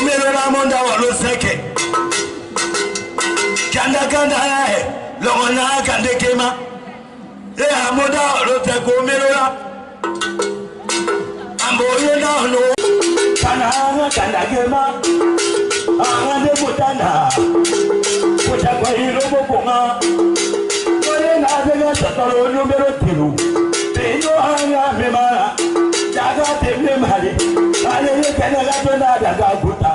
Umelela monda waloseke. Kanda yae. Longona kande kema. Monda waloseke umelela. Amboye na no. Kanda kema. Angande mutanda. Kuchakwa hilo mokonga. Kone na zega tatalo numero tiru. Pino hanga memara. Jaga temne mali. Ale kana gatona daga kuta.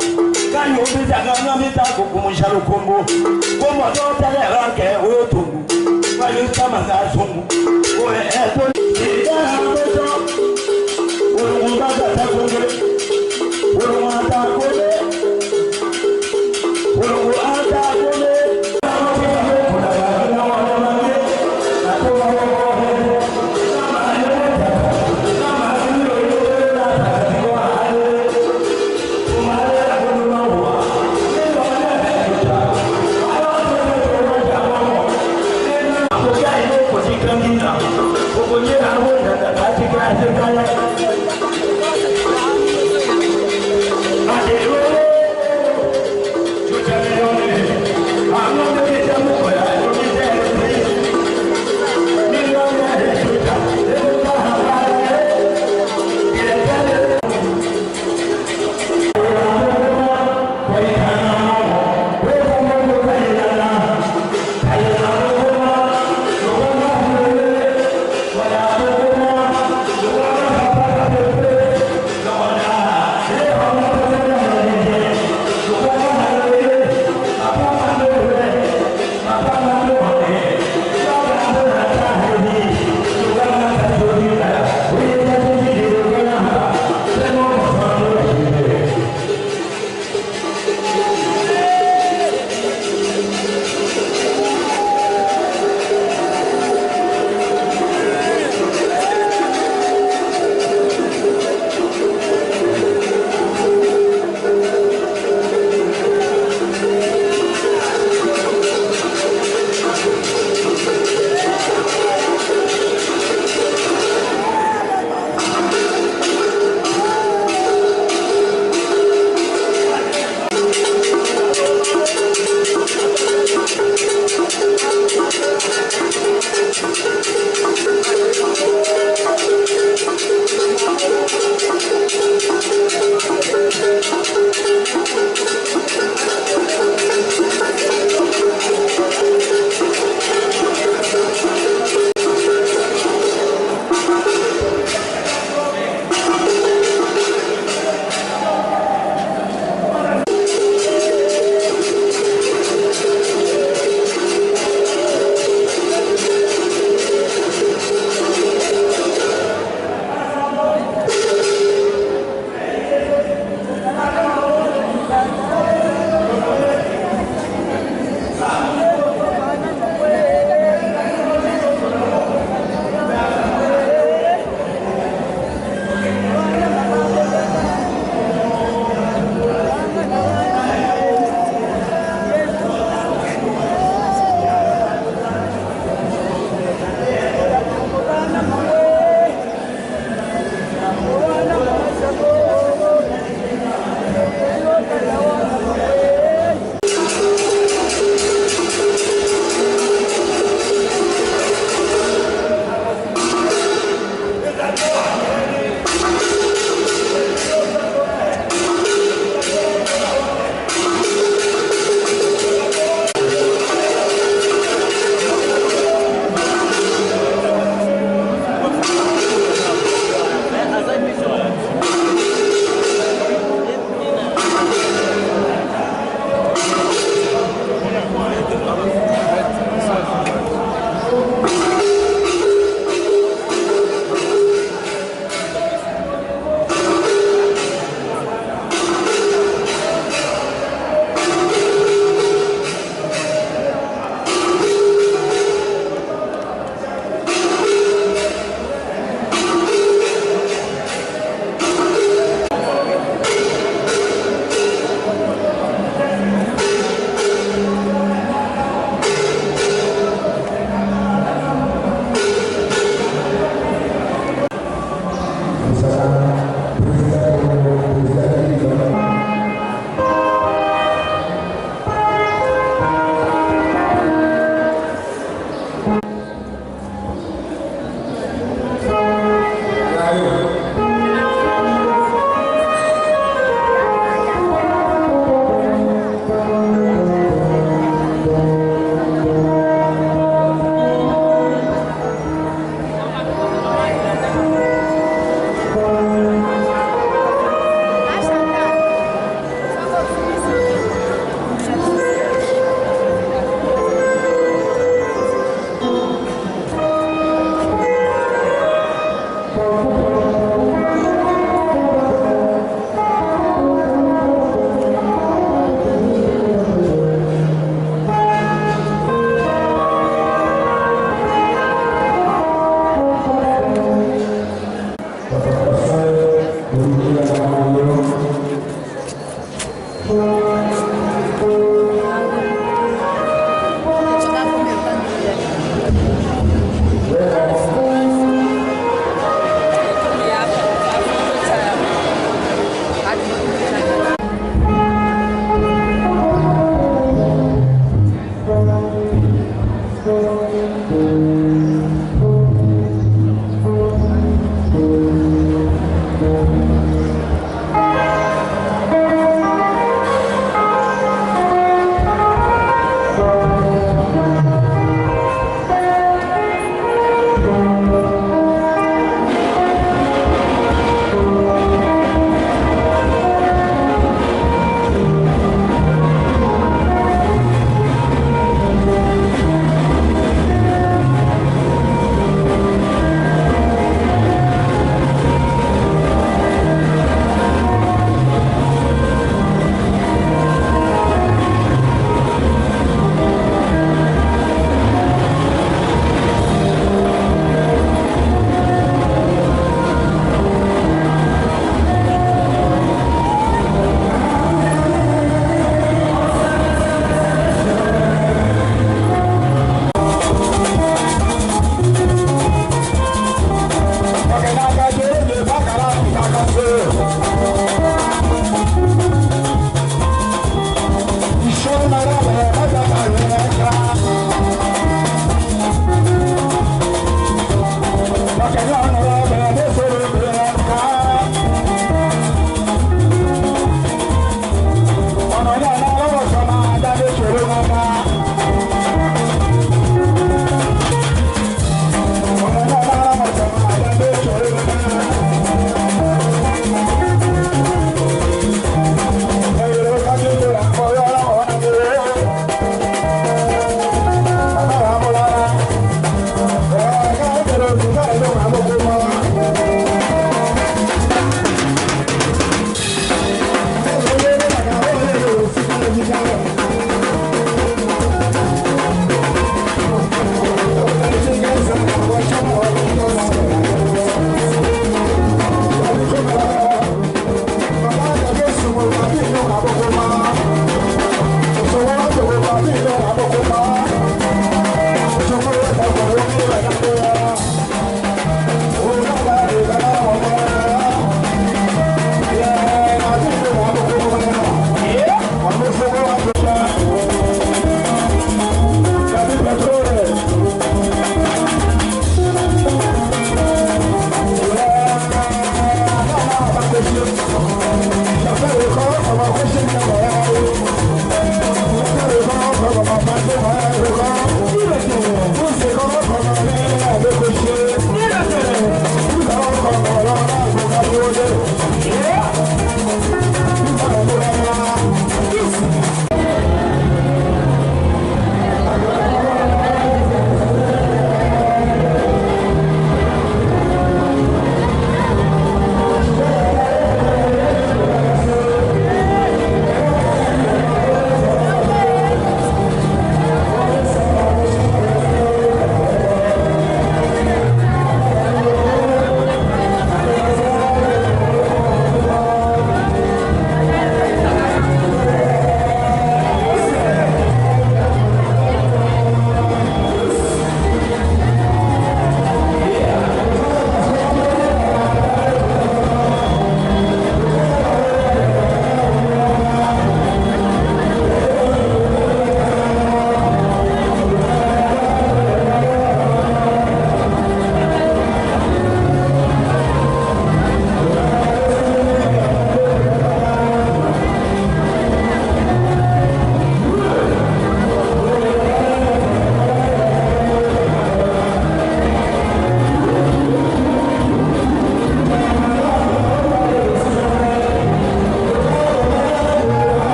Kayo bijaga ngamita kukumushalu kombo. Kombo dota le ranke otungu. Kayo kama ngazungu. Oe eto ida hamoto. Urumba gata konge. Urumba ta konge. Urumba ta konge. Pokoknya aku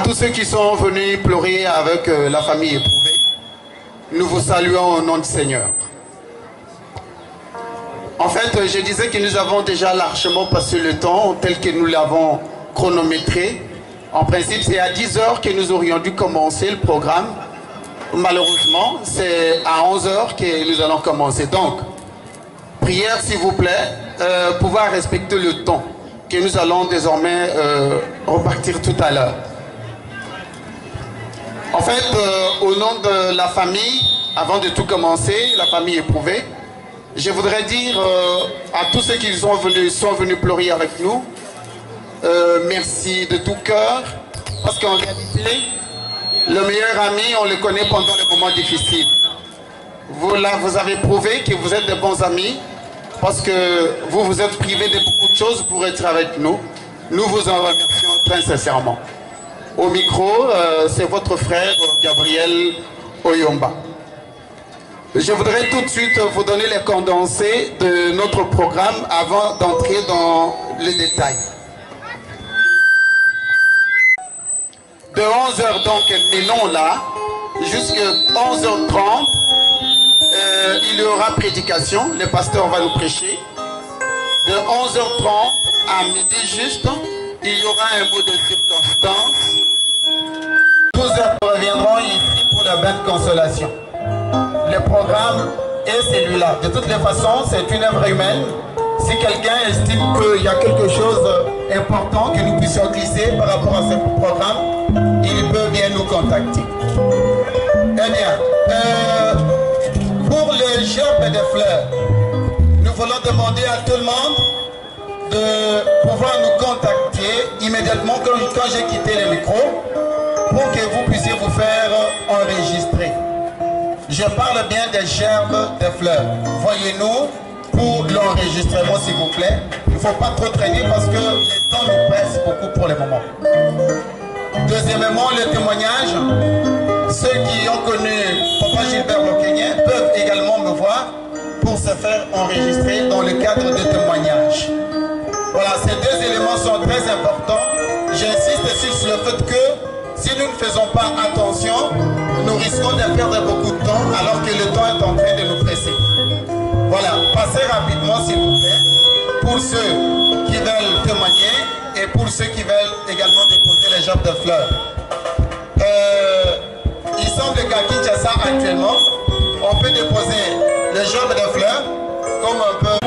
tous ceux qui sont venus pleurer avec la famille éprouvée, nous vous saluons au nom du Seigneur. En fait, je disais que nous avons déjà largement passé le temps tel que nous l'avons chronométré. En principe, c'est à 10 h que nous aurions dû commencer le programme. Malheureusement, c'est à 11 h que nous allons commencer. Donc, prière s'il vous plaît, pouvoir respecter le temps que nous allons désormais repartir tout à l'heure. En fait, au nom de la famille, avant de tout commencer, la famille éprouvée, je voudrais dire à tous ceux qui sont venus pleurer avec nous, merci de tout cœur, parce qu'en réalité, le meilleur ami, on le connaît pendant les moments difficiles. Vous avez prouvé que vous êtes de bons amis, parce que vous vous êtes privés de beaucoup de choses pour être avec nous. Nous vous en remercions très sincèrement. Au micro, c'est votre frère Gabriel Oyomba. Je voudrais tout de suite vous donner les condensés de notre programme avant d'entrer dans les détails. De 11 h donc, menons là, jusqu'à 11 h 30, il y aura prédication, le pasteur va nous prêcher. De 11 h 30 à midi juste, il y aura un mot de circonstance. 12 h reviendront ici pour la belle consolation. Le programme est celui-là. De toutes les façons, c'est une œuvre humaine. Si quelqu'un estime qu'il y a quelque chose d'important que nous puissions glisser par rapport à ce programme, il peut bien nous contacter. Eh bien, pour le gerbe des fleurs, nous voulons demander à tout le monde de pouvoir nous contacter immédiatement quand j'ai quitté le micro pour que vous puissiez vous faire enregistrer. Je parle bien des gerbes des fleurs. Voyez-nous pour l'enregistrement s'il vous plaît. Il ne faut pas trop traîner parce que le temps nous presse beaucoup pour le moment. Deuxièmement, le témoignage. Ceux qui ont connu Papa Gilbert Loquenien peuvent également me voir pour se faire enregistrer dans le cadre de témoignage. Voilà, ces deux éléments sont très importants. J'insiste sur le fait que si nous ne faisons pas attention, nous risquons de perdre beaucoup de temps alors que le temps est en train de nous presser. Voilà, passez rapidement s'il vous plaît pour ceux qui veulent témoigner et pour ceux qui veulent également déposer les gerbes de fleurs. Il semble qu'à Kinshasa actuellement, on peut déposer les gerbes de fleurs comme un peu...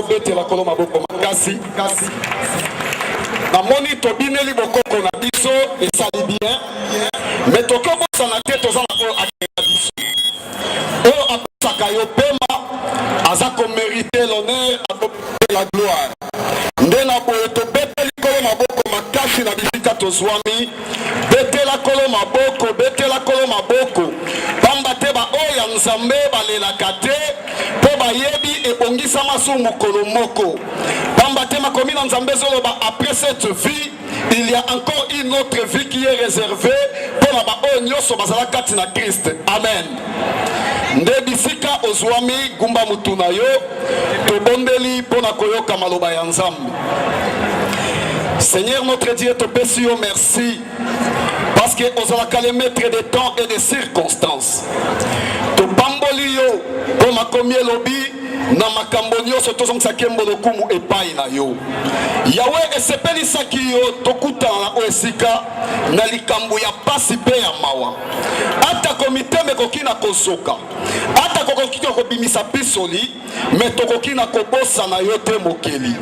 tobetela kolo maboko makasi namoni tobineli bokoko na biso esali bien mais tokobosana te toza na oyo akenda biso oyo apesaka yo pema aza komérite l'honneur akope la gloire nde na boye tobeteli kolo maboko makasi na bisika tozwami betela kolo maboko pamba te baoyo ya nzambe balelaka te mpo bayebi ebongisama su mokolo moko pamba te makomi na nzambe ezoloba après cette vie il y a encore une autre vie qui est réservée pour na baoyo nyonso bazala kati na Christ. Amen. Nde bisika ozwami gumba mutu na yo tobondeli mpo na koyoka maloba ya nzambe. Seigneur notre Dieu, te pesi yo merci parce que ozalaka le maître des temps et des circonstances. To bamboli yo po makomi elobi na makambo nyonso tozongisaki mbolokumu epai na yo. Yawe esepelisaki yo tokutana na oyo esika na likambo ya pasi mpe ya mawa. Ata komite mekoki na kosoka ata kokoki kobimisa pisoli me tokoki na kobosa na yo te mokeli.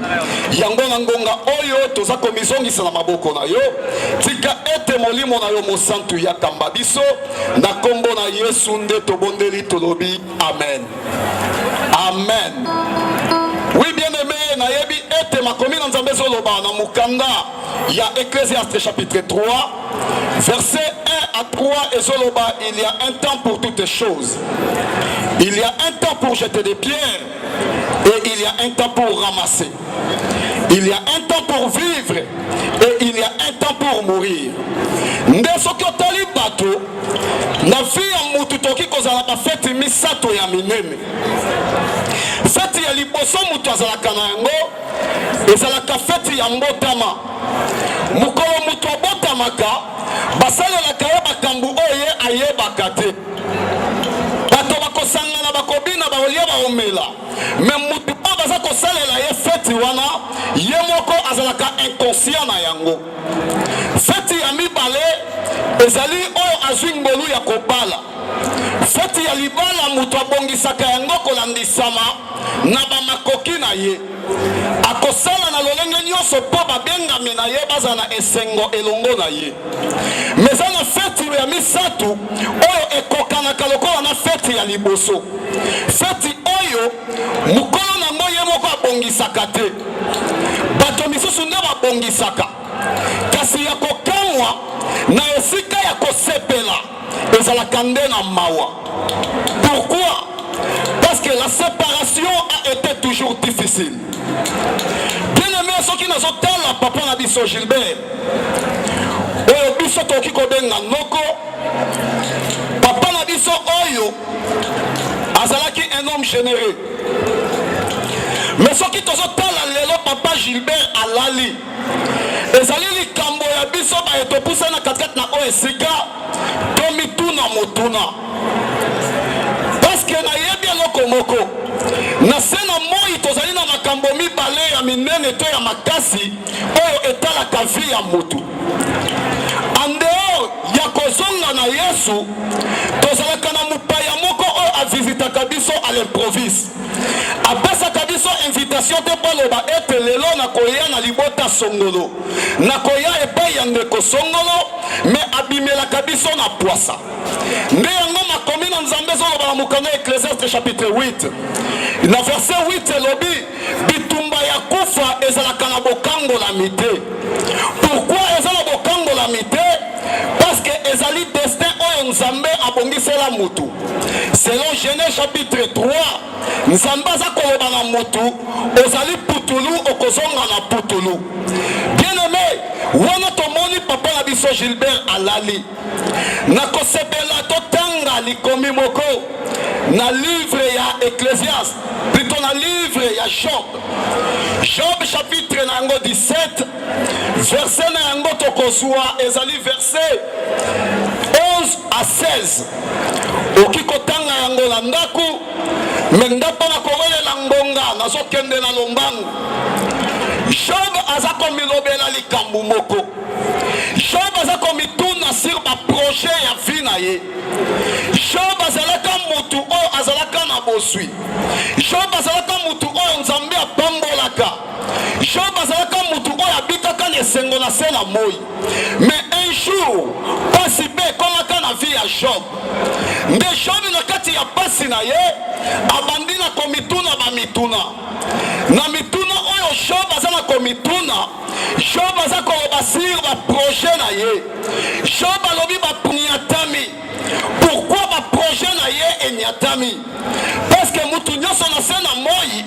Yango na ngonga oyo toza komizongisa na maboko na yo tika ete molimo na yo mosantu ya kamba biso na kombo na Yesu nde tobondeli tolobi amen. Amen. Oui, bien-aimé, nayebi ete makomi na nzambe zoloba na mukanda ya Ecclésiaste chapitre 3 verset 1 à 3 et zoloba il y a un temps pour toutes choses. Il y a un temps pour jeter des pierres et il y a un temps pour ramasser. Il y a un temps pour vivre et il y a un temps pour mourir. Nde soki otali bato na vie ya mutu toki kozala ba fete misato ya minene. Fete ya liboso mutu azalaka na yango ezalaka fete ya mbotama. Mukolo mutu abotamaka basalelaka ye bakambu oyo ye ayebaka te. Bato bakosangana bakobina baolia baomela me mutu oyo baza kosalela ye fete wana ye moko azalaka inconscient na yango. Fete ya mibale ezali oyo azwi ngolu ya kobala. Fete ya libala mutu abongisaka yango kolandisama na bamakoki na ye akosala na lolenge nyonso mpo babengami na ye baza na esengo elongo na ye. Meza na fete ya misato oyo ekokanaka lokola na fete ya liboso. Fete oyo mukolo nango ye moko abongisaka te bato misusu nde babongisaka kasi ya kokamwa na esika ya kosepela ezalaka nde na mawa. Pourquoi? Parce que la séparation a été toujours difficile. Bien aimé, ceux qui nous ont la papa na biso Gilbert oyo biso toki kobenga noko papa na biso oyo azalaki un homme généreux. Mais ceux qui nous ont lelo papa Gilbert alali ezali likambo ya biso ba etopusa na katikati na oyo esika tomituna motuna parce que nayebi eloko moko na se na moi tozali na makambo mibale ya minene to ya makasi oyo etalaka vi ya motu. En dehors ya kozonga na Yesu tozalaka na mupaya moko oyo avizitaka biso à l'improviste apesaka biso invitation te mpo loba ete lelo nakoya na libota songolo nakoya epai ya ndeko songolo me abimelaka biso na poisa. Nde yango makomi na nzambe ezoloba na mokanda ya Ecclésiaste chapitre 8 na verset 8 elobi bitumba ya kufa ezalaka na bokangolami te. Pourquoi ezala bokangolami te? Parce que ezali destin oyo nzambe abongisela mutu. Selon Genèse chapitre 3 nzambe aza koloba na mutu ozali putulu okozonga na putulu. Bien aimé, wana tomoni papa na biso Gilbert alali na kosepela totanga likomi moko na livre ya Ecclésiaste, plutôt na livre ya Job. Job chapitre na yango 17 verset na yango tokozwa ezali verset 11 à 16. Okikotanga yango na ndaku me ndako na kowelela ngonga nazokende na lombangu. Job aza komilobela likambu moko. Job aza komituna sur ba projet ya vie na ye. Job azalaka mutu oyo azalaka na bosui. Job azalaka mutu oyo Nzambe apambolaka. Job azalaka mutu oyo abikaka na esengo na se na moi. Mais un jour pasi be ekomaka na vie ya Job. Nde Job na kati ya pasi na ye abandi na komituna bamituna. Na mituna oyo Job aza na komituna, Job aza koloba sur ba projet na ye. Job alobi ba nyatami. Pourquoi ba projet na ye enyatami? Parce que mutu nyonso na se na moi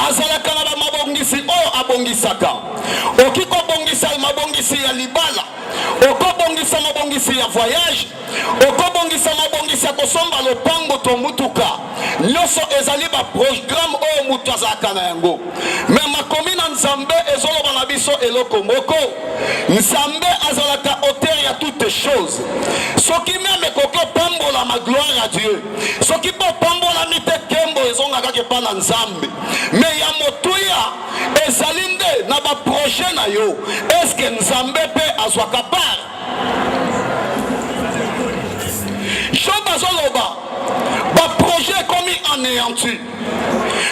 azalaka na ba mabongisi oyo abongisaka. Oki kobongisa mabongisi ya libala, okobongisa mabongisi ya voyage, okobongisa mabongisi ya kosomba lopango to mutuka. Nyonso ezali ba programme oyo mutu azalaka na yango. Mais makomi na Nzambe ezoloba na biso eloko moko. Nzambe azalaka auteur ya toutes choses. Soki même ekoki opambola ma gloire à Dieu, soki po pambola mite kembo ezongaka ke pa na Nzambe. Mais ya motuya ezali nde na ba projet na yo. Est-ce que Nzambe pe azwaka part? Job azoloba ba projet komi anéanti.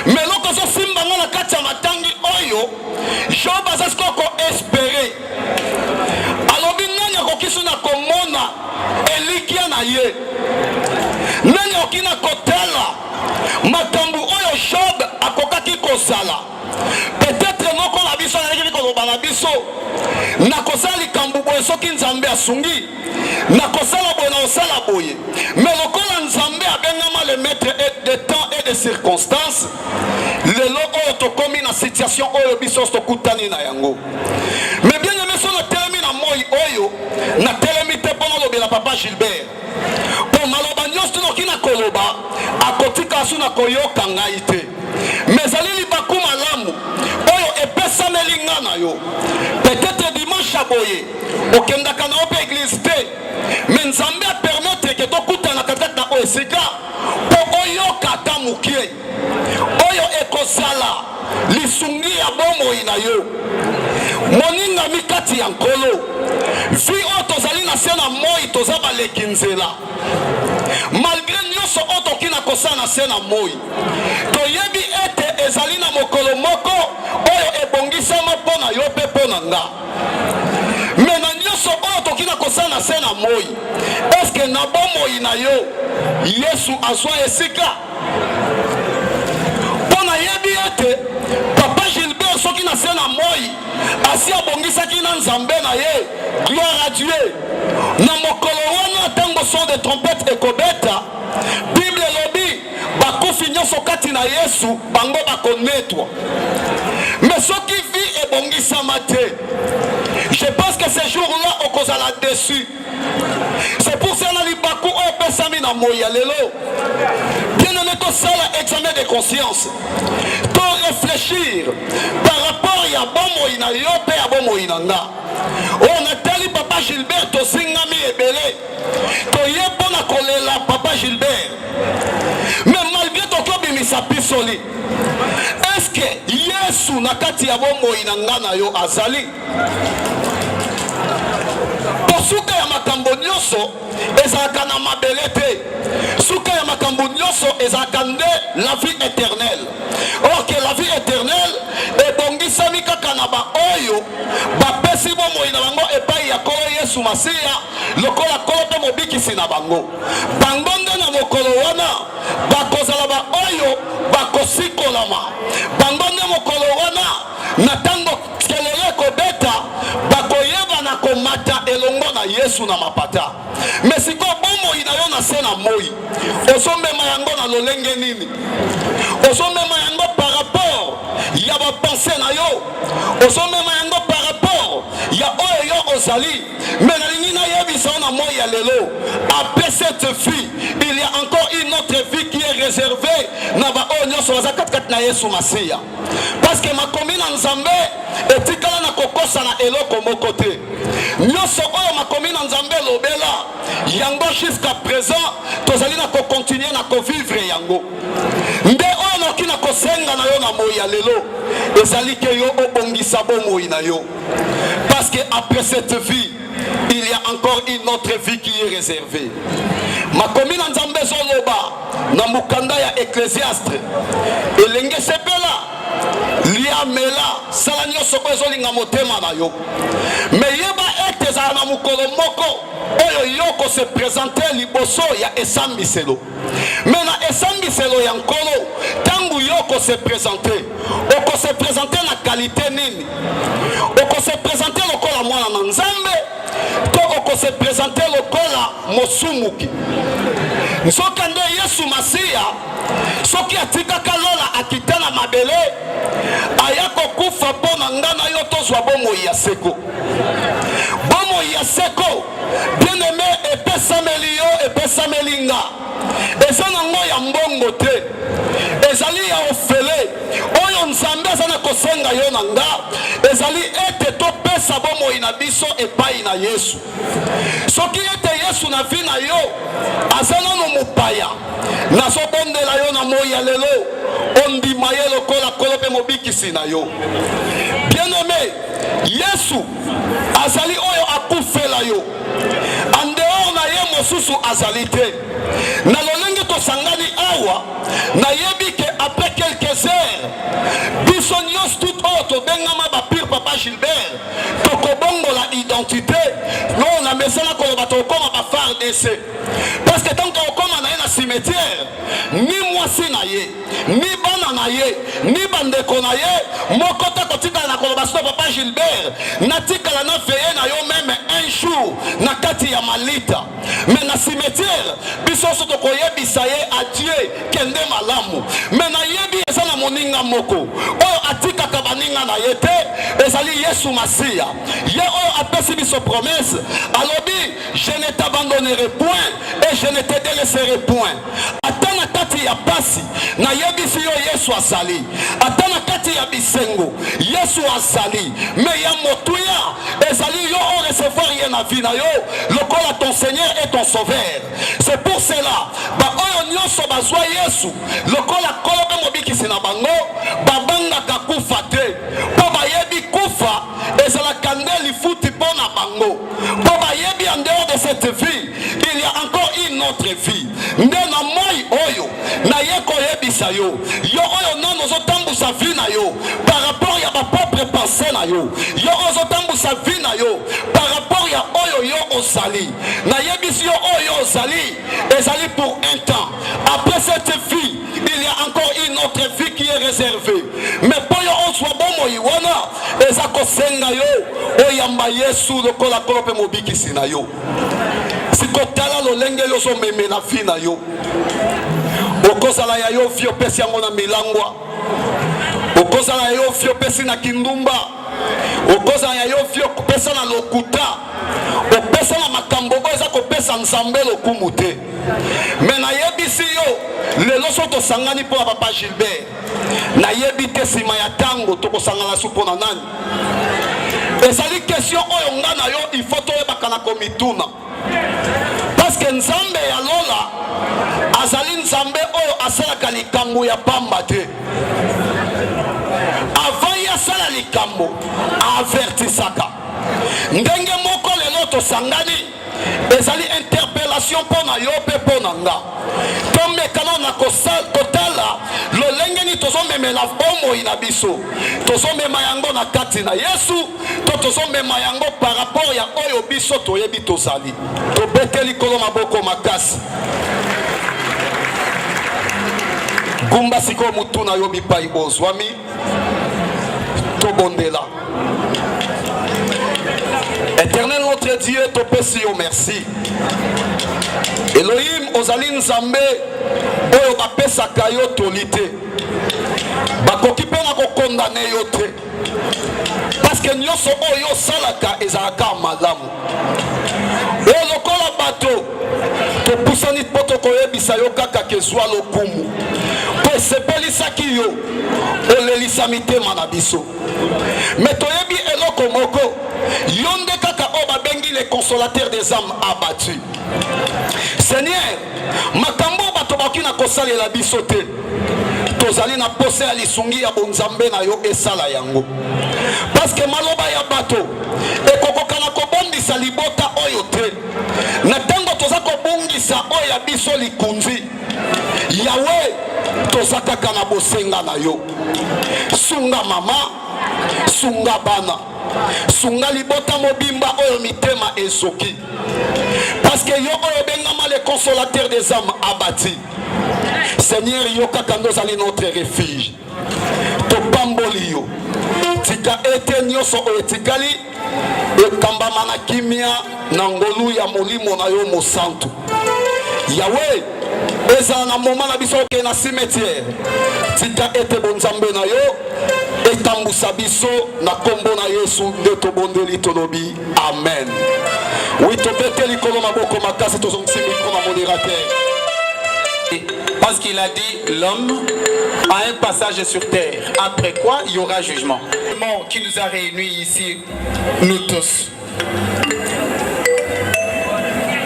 Mais lokozo simbanga na kati ya matangi oyo Job azaskoko espérer. Alobi nani akokisu na komona elikia na ye. Nani okina kotela makambu oyo Job akokaki kosala. Peut-être noko na biso na koloba na biso na kosala likambu boye soki Nzambe asungi na kosala boye na osala boye. Mais lokola Nzambe abengama le maître de temps et de circonstances, lelo oyo tokomi na situation oyo biso tokutani na yango. Mais bien aimé so na telemi na moi oyo na telemi te pono lobela papa Gilbert. Pour maloba nyonso noki na koloba akotika asu na koyoka ngai te. Mais alili baku malamu oyo epesameli nga na yo. Peut-être dimanche aboye okendaka na ope église te. Mais Nzambe a permettre que tokutana katikati na oyo esika po oyoka ata mokie oyo ekosala lisungi ya bomoi na yo. Moninga mikati ya nkolo vi oyo tozali na se na moi toza baleki nzela. Malgré nyonso oyo toki na kosala na se na moi toyebi ete ezali na mokolo moko oyo ebongisama mpo na yo mpe mpo na nga. Mais na nyonso oyo toki na kosala na se na moi, est-ce que na bomoi na yo Yesu azwa esika? Mpo na yebi ete papa Gilbert soki na se na moi asi abongisaki na Nzambe na ye, gloire à Dieu. Na mokolo wana tango son de trompette ekobeta, Bible elobi bakufi nyonso kati na Yesu bango bakonetwa. Mais soki vi ebongisama te, je pense que ce jour-là okozala dessus. C'est pour ça que libaku o pesami na moya lelo. Bien aimé to sala examen de conscience. To réfléchir par rapport ya bomo ina yo pe ya bomo ina nga. On a tali papa Gilbert to singami ebele. To yepo na kolela papa Gilbert. Mais malgré to ko bimisa pisoli. Est-ce que Yesu na kati ya bomo ina nga na yo azali? Suka ya makambo nyonso ezalaka na mabele te. Suka ya makambo nyonso ezalaka nde la vie éternelle. Or que la vie éternelle ebongisami kaka na ba oyo bapesi bomoi na bango epai ya kolo Yesu Masiya lokola kolo mpe mobikisi na bango. Bango nde na mokolo wana bakozala ba oyo bakosikolama. Bango nde mokolo wana na tango kelele kobeta bakoyeba na komata elongo na Yesu na mapata. Mais siko bomoi na yo na se na moi osomema yango na lolenge nini? Osomema yango par rapport ya ba pensée na yo, osomema yango par rapport ya oyo yo ozali. Mais na nini na yebisa na moi ya lelo, après cette vie il y a encore une autre vie qui est réservée na ba oyo nyonso baza katikati na Yesu Masiya. Parce que makomi na Nzambe etikala na kokosa na eloko moko te. Nyonso oyo makomi na Nzambe lobela yango jusqu'à présent tozali na ko continuer na ko vivre yango. Nde oyo noki na ko kosenga na yo na moi ya lelo ezali ke yo obongisa bomoi na yo parce que après cette vie il y a encore une autre vie qui est réservée. Makomi na nzambe zoloba na mukanda ya Ecclésiaste elenge sepela lia mela sala nyonso ezolinga motema na yo me yeba ete ezala na mokolo moko oyo yoko se présente liboso ya esambiselo me na esambiselo ya nkolo tangu yoko se présente oko se présente na qualité nini oko se présente lokola mwana na nzambe to oko se présente lokola mosumuki nsoka nde Yesu Masiya soki atikaka lola akitana mabele ayako kufa pona ngana yo tozwa bomoi ya seko bomoi ya seko bien aimé epesameli yo epesameli nga eza nango ya mbongo te ezali ya ofele oyo nzambe aza na kosenga yo na nga ezali ete topesa bomoi na biso epai na Yesu soki ete Yesu na vi na yo aza nano mopaya nazobondela yo na moi ya lelo ondima ye lokola kolo mpe mobikisi na yo bien aimé Yesu azali oyo akufela yo andehor na ye mosusu azali te na lolenge tosangani awa nayebi ke après quelques heures biso nyonso tout oyo tobengama bapire papa Gilbert tokobongola identité no na mesala koloba tokoma bafardc parce que tant tokoma na ye na cimetière ni mwasi na ye ni bana na ye ni bandeko na ye moko te kotikala na koloba sito papa Gilbert natikala na veye na yo meme un jour na kati ya malita mais na cimetière biso so tokoyebisa ye adieu kende malamu mais nayebi eza na moninga moko oyo atikaka baninga na ye te ezali Yesu Masiya ye oyo apesi biso promesse alobi je ne t'abandonnerai point et je ne te délaisserai point ata na kati ya pasi nayebisi yo Yesu azali ata na kati ya bisengo Yesu azali mais ya motuya ezali yo o recevoir ye na vie na yo lokola ton Seigneur et ton Sauveur. C'est pour cela ba oyo nyonso bazwa Yesu lokola kolobe mobikisi na bango babangaka kufa te po bayebi kufa ezala kandeli futi pona bango po bayebi en dehors de cette vie il y a encore une autre vie nde na moi oyo na ye koyebisa yo yo oyo nano ozotambusa vie na yo par rapport ya ba propre pensée na yo yo ozotambusa vie na yo par rapport ya oyo yo ozali na yebisi yo oyo ozali ezali pour un temps après cette vie il y a encore une autre vie qui est réservée mais po yo ozwa bomoi wana eza kosenga yo oyamba Yesu lokola kolo pe mobikisi na yo sikotala lolenge yo zomemela vie na yo okozala ya yo vie opesi yango na milangwa okozala ya yo vie opesi na kindumba okozala ya yo vie opesa na lokuta opesa na makambo oyo eza kopesa nzambe lokumu te me nayebisi yo lelo so tosangani mpo na papa Gilbert nayebi te nsima ya ntango tokosangana su mpo na nani ezali question oyo nga na yo ifo toyebaka na komituna parce que nzambe ya lola azali nzambe oyo asalaka likambo ya pamba te avant ya sala likambo avertisaka ndenge moko lelo tosangani ezali interpellation mpo na yo mpe mpo na nga tomekana na kotala lolenge ni tozomemela bomoi na biso tozomema yango na kati na Yesu to tozomema yango par rapport ya oyo biso toyebi tozali tobeteli kolo maboko makasi gumba siko mutu na yo bipai bozwami tobondela. Éternel notre Dieu, topesi yo merci. Elohim ozali nzambe oyo bapesaka yo tolite bakoki mpe na kokondane yo te parce que nyonso oyo osalaka ezalaka malamu oyo lokola bato topusani mpo tokoyebisa yo kaka kezwa lokumu mpo esepelisaki yo olelisa mitema na biso me toyebi eloko moko yo nde kaka oyo babengi le consolateur des âmes abattus. Seigneur makambo bato soki na kosalela biso te tozali na pose ya lisungi ya bonzambe na yo esala yango parce que maloba ya bato ekokoka na kobondisa libota oyo te na ntango toza kobongisa oyo ya biso likunzi yawe toza kaka na bosenga na yo sunga mama sunga bana sunga libota mobimba oyo mitema esoki parce que yo oyo bengama le consolateur des âmes abattis Seigneur yo kaka ndozali notre refuge topamboli yo tika ete nyonso oyo etikali ekambama na kimia na ngolu ya molimo na yo mosantu yawe ezala na moma na biso okende na cimetière tika ete bonzambe na yo etambusa biso na kombo na Yesu nde tobondeli tolobi amen. Oui tobete likolo maboko makasi tozongisi mikro na modérateur. Parce qu'il a dit l'homme a un passage sur terre. Après quoi, il y aura jugement. Le monde qui nous a réunis ici, nous tous.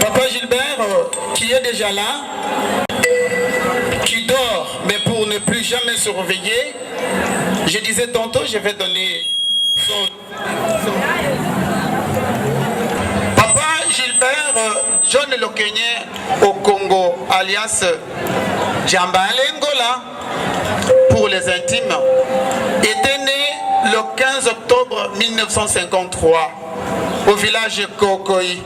Papa Gilbert, qui est déjà là, qui dort, mais pour ne plus jamais se réveiller, je disais tantôt, je vais donner son... Papa Gilbert, John Lokenye au Congo, alias Djambalengola, pour les intimes, était né le 15 octobre 1953 au village Kokoï,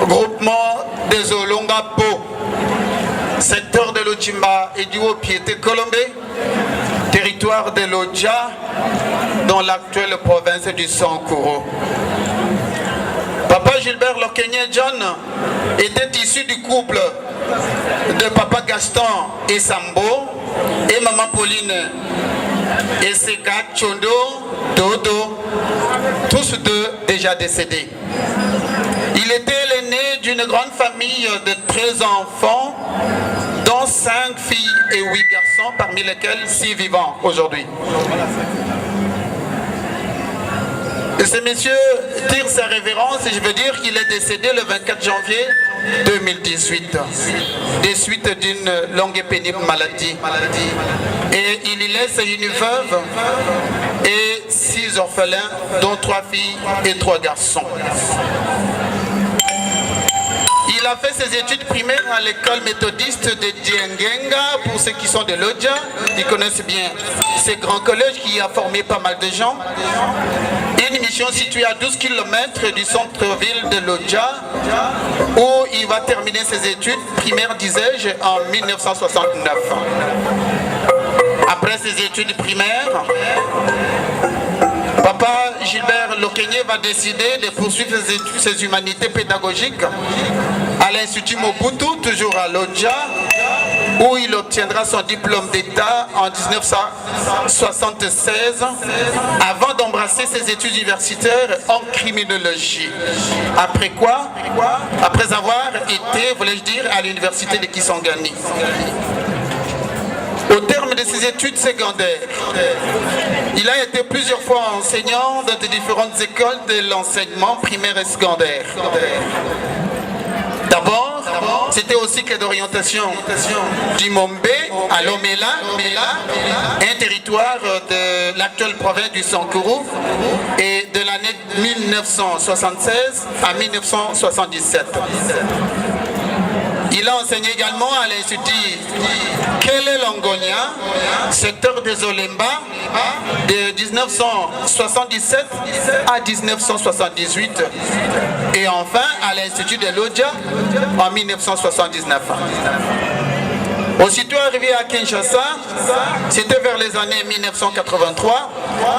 groupement des Olonga Po, secteur de l'Ojimba et du Haut-Piété Colombé, territoire de l'Odja, dans l'actuelle province du Sankuru. Papa Gilbert Lokenye John était issu du couple de Papa Gaston et Sambo et Maman Pauline et Seka Chondo Dodo, tous deux déjà décédés. Il était l'aîné d'une grande famille de 13 enfants, dont 5 filles et 8 garçons, parmi lesquels 6 vivants aujourd'hui. Et ce monsieur tire sa révérence et je veux dire qu'il est décédé le 24 janvier 2018 des suites d'une longue et pénible maladie. Et il y laisse une veuve et 6 orphelins, dont 3 filles et 3 garçons. Il a fait ses études primaires à l'école méthodiste de Diengenga. Pour ceux qui sont de l'Odja, ils connaissent bien ces grands collèges qui a formé pas mal de gens. Une mission située à 12 km du centre-ville de l'Odja, où il va terminer ses études primaires, disais-je, en 1969. Après ses études primaires, Papa Gilbert Lokenye va décider de poursuivre ses humanités pédagogiques à l'Institut Mobutu, toujours à l'Odja, où il obtiendra son diplôme d'État en 1976, avant d'embrasser ses études universitaires en criminologie. Après quoi? Après avoir été, voulais-je dire, à l'université de Kisangani. Au terme de ses études secondaires, il a été plusieurs fois enseignant dans de différentes écoles de l'enseignement primaire et secondaire. D'abord, c'était au cycle d'orientation du Mombe à Lomela, un territoire de l'actuelle province du Sankuru, et de l'année 1976 à 1977. Il a enseigné également à l'Institut Kele Longonia, secteur des Olemba, de 1977 à 1978. Et enfin à l'Institut de l'Odja en 1979. Aussitôt arrivé à Kinshasa, c'était vers les années 1983,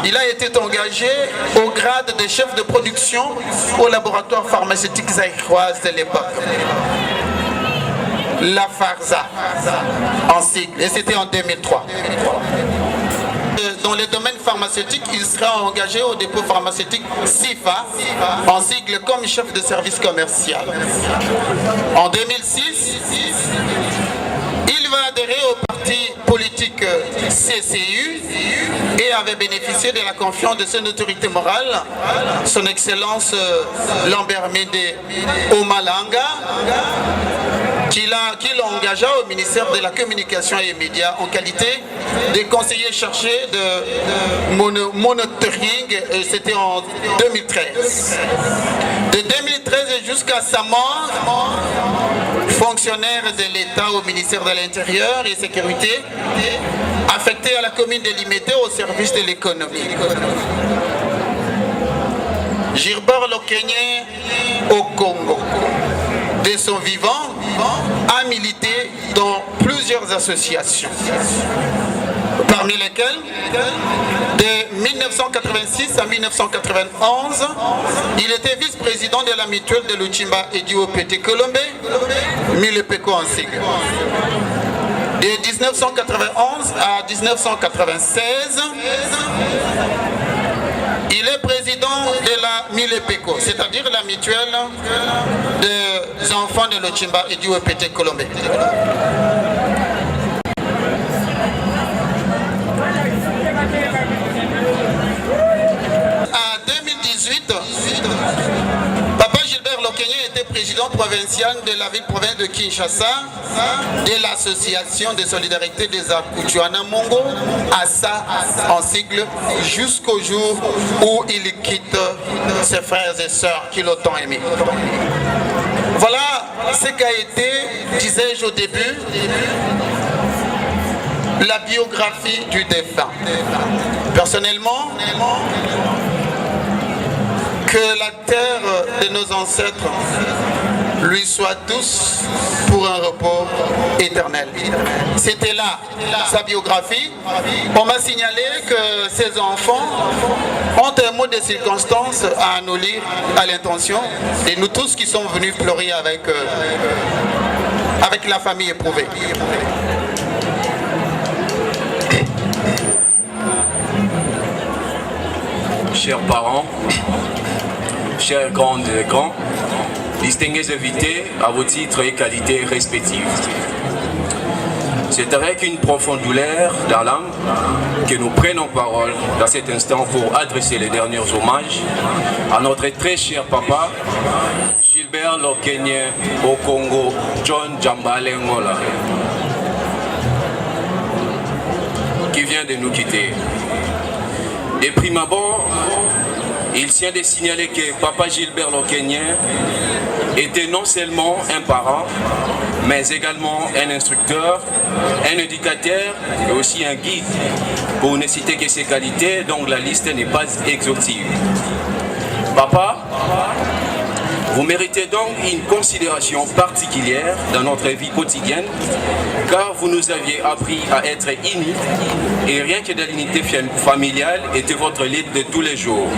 il a été engagé au grade de chef de production au laboratoire pharmaceutique zaïroise de l'époque. La Farza en sigle, et c'était en 2003. Dans les domaines pharmaceutiques, il sera engagé au dépôt pharmaceutique SIFA, en sigle comme chef de service commercial. En 2006, il va adhérer au parti politique CCU et avait bénéficié de la confiance de son autorité morale, son Excellence Lambert Mende Omalanga, qui l'engagea au ministère de la Communication et des Médias en qualité de conseiller chargé de monitoring, et c'était en 2013. De 2013 jusqu'à sa mort, fonctionnaire de l'État au ministère de l'Intérieur et Sécurité, affecté à la commune de Limete au service de l'économie. Gilbert Lokenye au Congo. De son vivant, a milité dans plusieurs associations, parmi lesquelles, de 1986 à 1991, il était vice-président de la mutuelle de Luchimba et du OPT Colombé, Milepeko en sigle. De 1991 à 1996, il est président de la Milepeko, c'est-à-dire la mutuelle des enfants de Luchimba et du OPT Colombé. En 2018, Papa Gilbert Lokenye était président provincial de la ville-province de Kinshasa, de l'association de solidarité des Akutuana Mongo, ASA en sigle, jusqu'au jour où il quitte ses frères et sœurs qui l'ont tant aimé. Voilà ce qu'a été, disais-je au début, la biographie du défunt. Personnellement, que la terre de nos ancêtres lui soit douce pour un repos éternel. C'était là sa biographie. On m'a signalé que ses enfants ont un mot de circonstance à nous lire à l'intention de nous tous qui sommes venus pleurer avec la famille éprouvée. Chers parents, chers grandes et grands, distingués invités à vos titres et qualités respectifs. C'est avec une profonde douleur dans l'âme que nous prenons parole dans cet instant pour adresser les derniers hommages à notre très cher papa, Gilbert Lokenye au Congo, John Djambale Ngola, qui vient de nous quitter. De prime abord, il tient de signaler que Papa Gilbert Lokenye était non seulement un parent, mais également un instructeur, un éducateur et aussi un guide. Pour ne citer que ses qualités, donc la liste n'est pas exhaustive. Papa, vous méritez donc une considération particulière dans notre vie quotidienne, car vous nous aviez appris à être unis, et rien que de l'unité familiale était votre lead de tous les jours.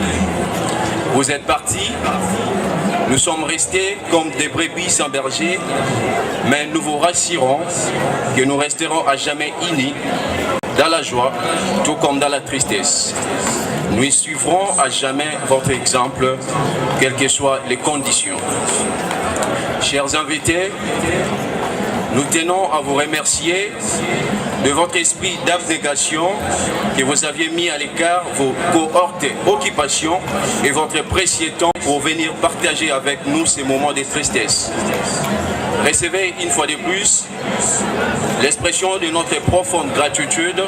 Vous êtes partis, nous sommes restés comme des brebis sans berger, mais nous vous rassurons que nous resterons à jamais unis dans la joie, tout comme dans la tristesse. Nous suivrons à jamais votre exemple, quelles que soient les conditions. Chers invités, nous tenons à vous remercier de votre esprit d'abnégation que vous aviez mis à l'écart vos cohortes occupations et votre précieux temps pour venir partager avec nous ces moments de tristesse. Recevez une fois de plus l'expression de notre profonde gratitude,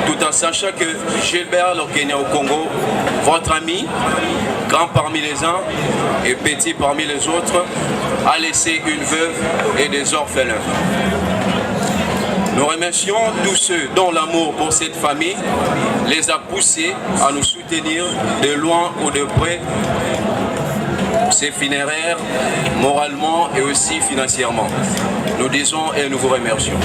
tout en sachant que Gilbert Lokenye au Congo, votre ami, grand parmi les uns et petit parmi les autres, a laissé une veuve et des orphelins. Nous remercions tous ceux dont l'amour pour cette famille les a poussés à nous soutenir de loin ou de près, ces funéraires, moralement et aussi financièrement. Nous disons et nous vous remercions.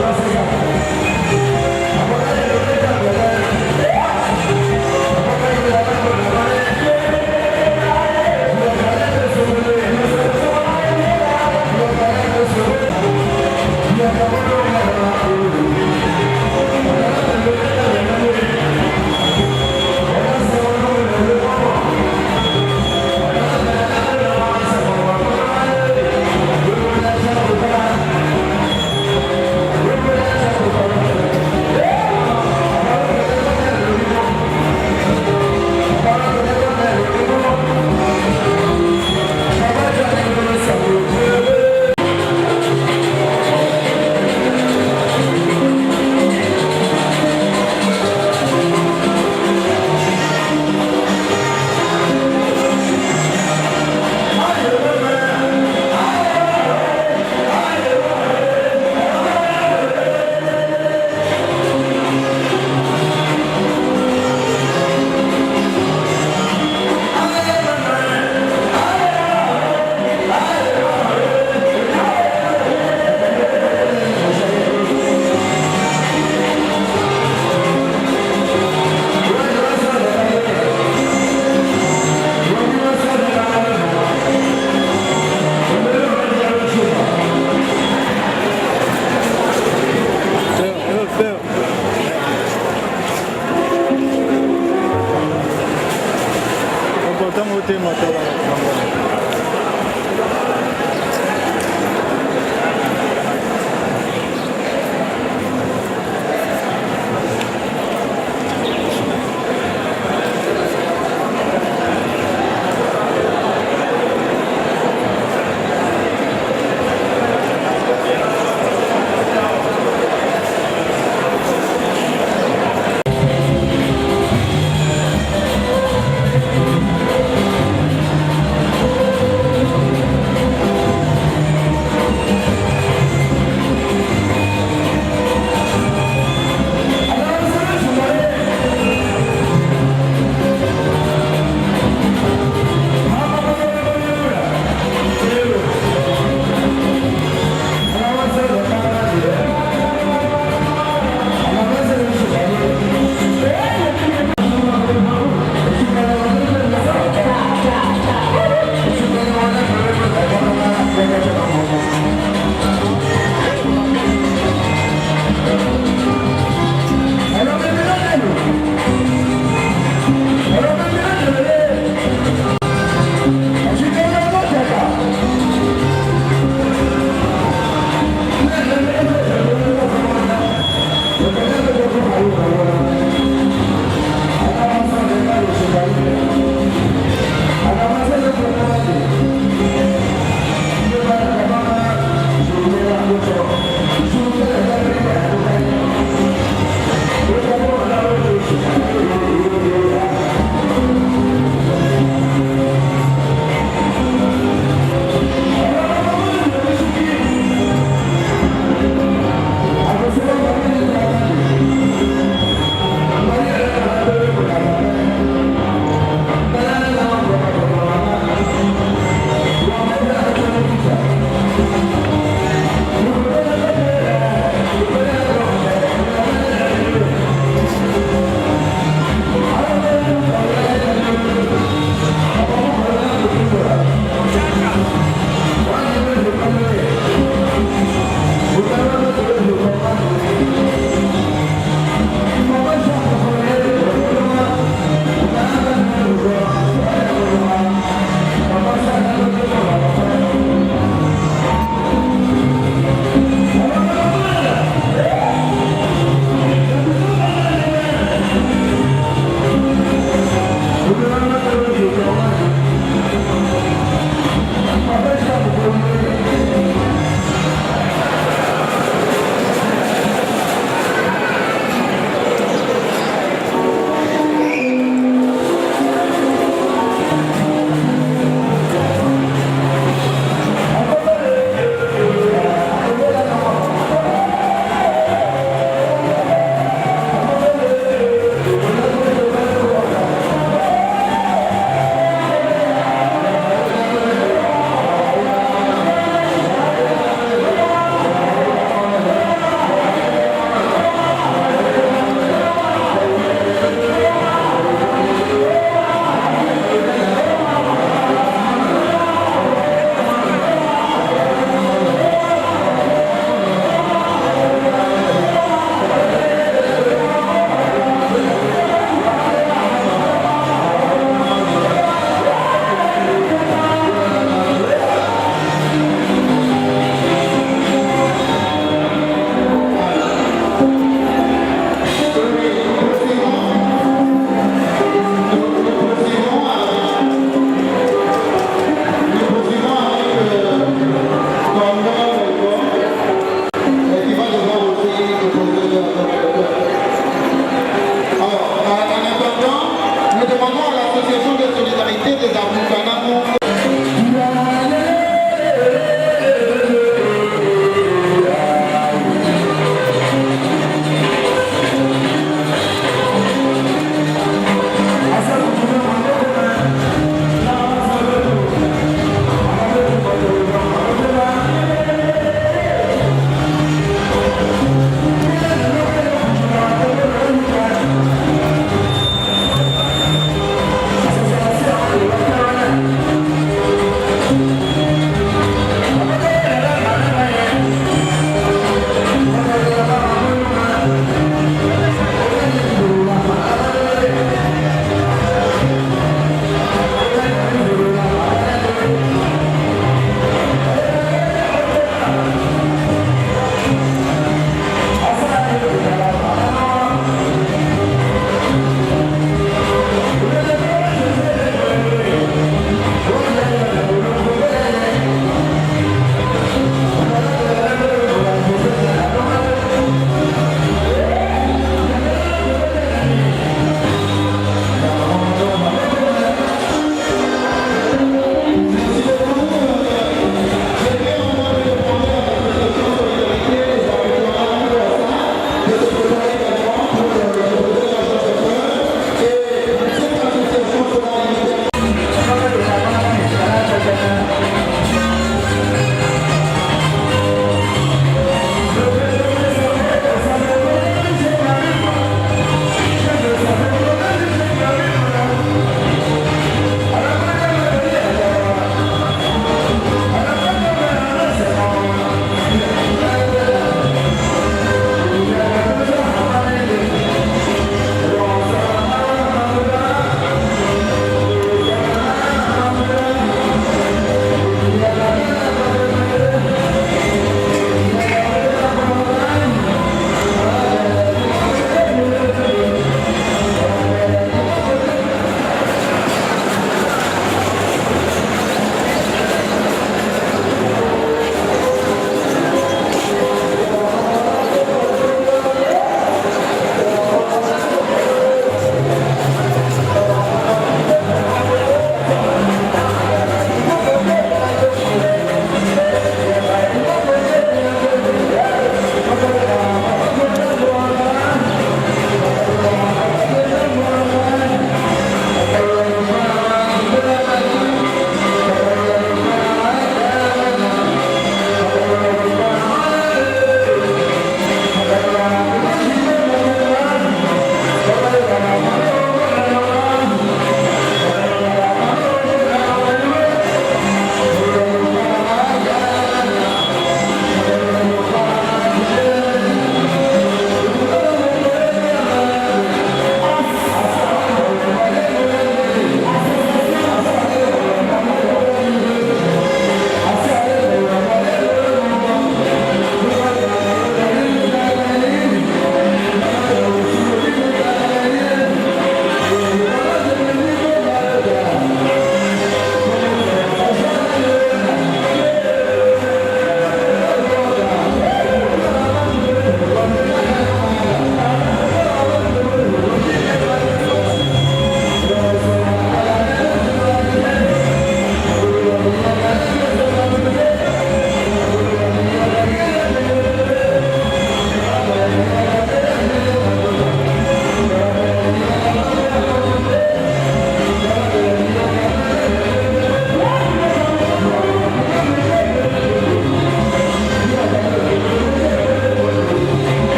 Thank you.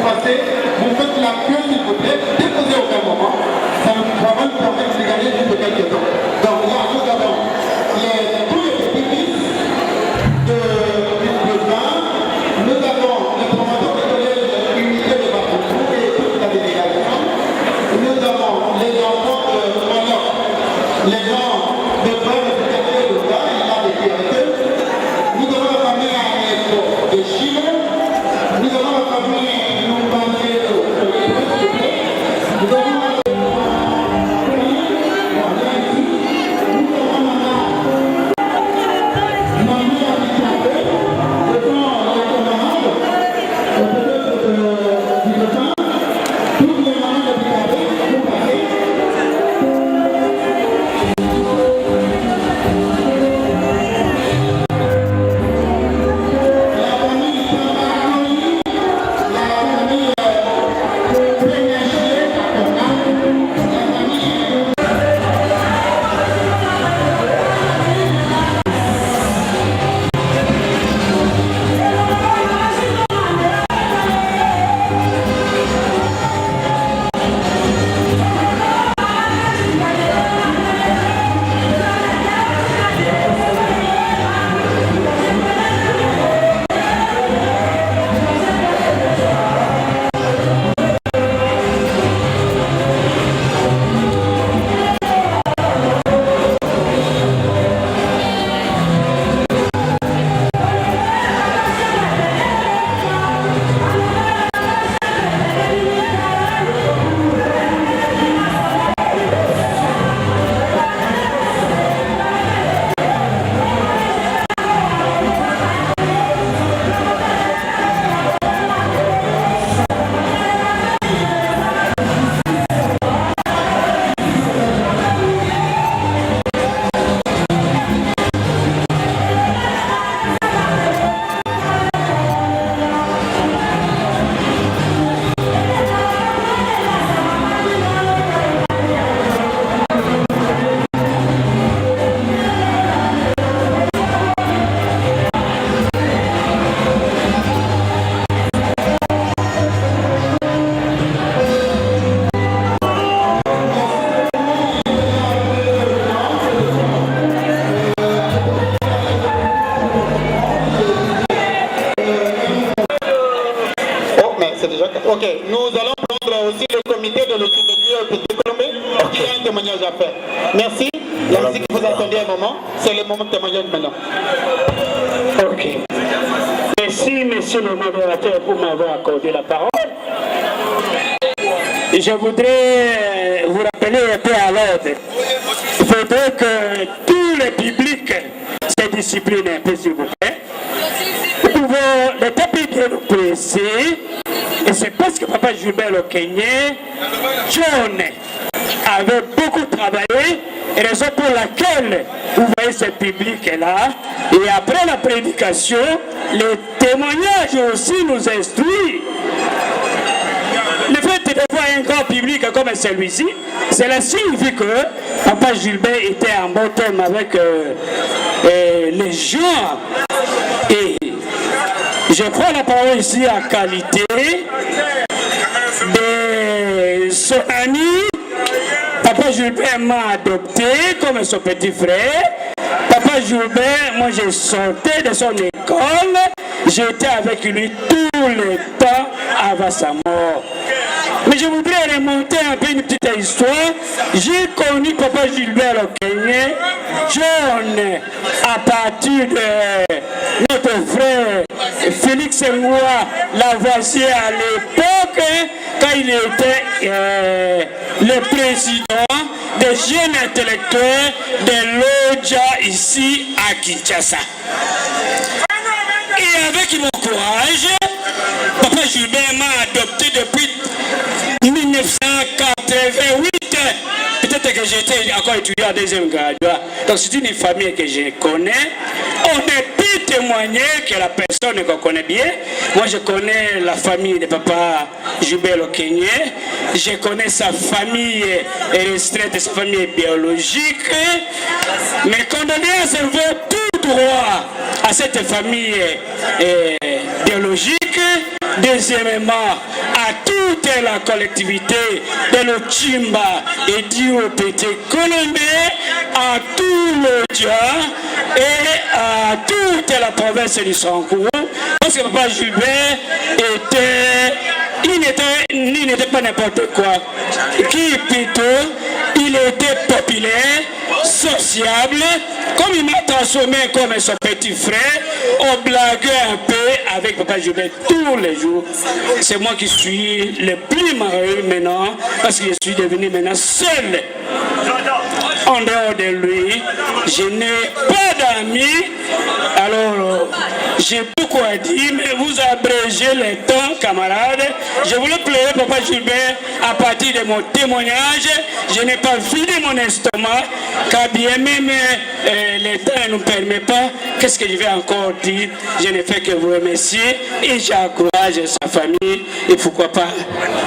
passer, vous faites la queue s'il vous plaît, déposez aucun moment. Ça va nous permettre de gagner juste quelques temps. Donc là, nous avons tous les petits fils du vin. Nous avons le promoteur de collège unité de Bakourou et toute la délégation. Nous avons les enfants de Moloch, les gens de frères de quartier de Vin, il y a des directeurs. Nous avons la famille Agnès de Chine. Nous avons la famille Lumbanzé de nous avons Ok, nous allons prendre aussi le comité de l'hôpital Petit Colombé. Il y a un témoignage à faire. Merci. La musique que vous attendiez un moment, c'est le moment de témoignage maintenant. Ok. Merci, monsieur le modérateur, pour m'avoir accordé la parole. Je voudrais vous rappeler un peu à l'ordre. Il faudrait que tout le public se discipline un peu, s'il vous plaît. Nous pouvons le tapis de nous presser. Et c'est parce que Papa Gilbert Lokenye, John, avait beaucoup travaillé, raison pour laquelle vous voyez ce public-là. Et après la prédication, le témoignage aussi nous instruit. Le fait de voir un grand public comme celui-ci, cela signifie que Papa Gilbert était en bon terme avec les gens. Et je prends la parole ici en qualité de son ami. Papa Gilbert m'a adopté comme son petit frère. Papa Gilbert, moi j'ai sorti de son école. J'étais avec lui tout le temps avant sa mort. Mais je voudrais remonter un peu une petite histoire. J'ai connu Papa Gilbert Lokenye, John, à partir de notre frère Félix Ngoua, Lavoisier à l'époque, quand il était le président des jeunes intellectuels de l'Odja ici à Kinshasa. Et avec mon courage, Papa Gilbert m'a adopté depuis 1988. Peut-être que j'étais encore étudiant en deuxième grade. Donc c'est une famille que je connais. On ne peut témoigner que la personne qu'on connaît bien. Moi je connais la famille de Papa Gilbert Lokenye. Je connais sa famille restreinte, sa famille biologique. Mes condoléances vont tout droit à cette famille biologique. Deuxièmement, à toute la collectivité de l'Ochimba et du Petit Colombie, à tout le Dia et à toute la province du Sankourou, parce que Papa Gilbert il n'était pas n'importe quoi. Qui plutôt, il était populaire, sociable, comme il m'a transformé comme son petit frère, on blaguait un peu avec Papa Gilbert tous les jours. C'est moi qui suis le plus malheureux maintenant, parce que je suis devenu maintenant seul. En dehors de lui, je n'ai pas d'amis. Alors, j'ai beaucoup à dire, mais vous abrégez le temps, camarades. Je voulais pleurer Papa Gilbert à partir de mon témoignage. Je n'ai pas vidé mon estomac, car bien même le temps ne nous permet pas. Qu'est-ce que je vais encore dire? Je ne fais que vous remercier et j'encourage sa famille et pourquoi pas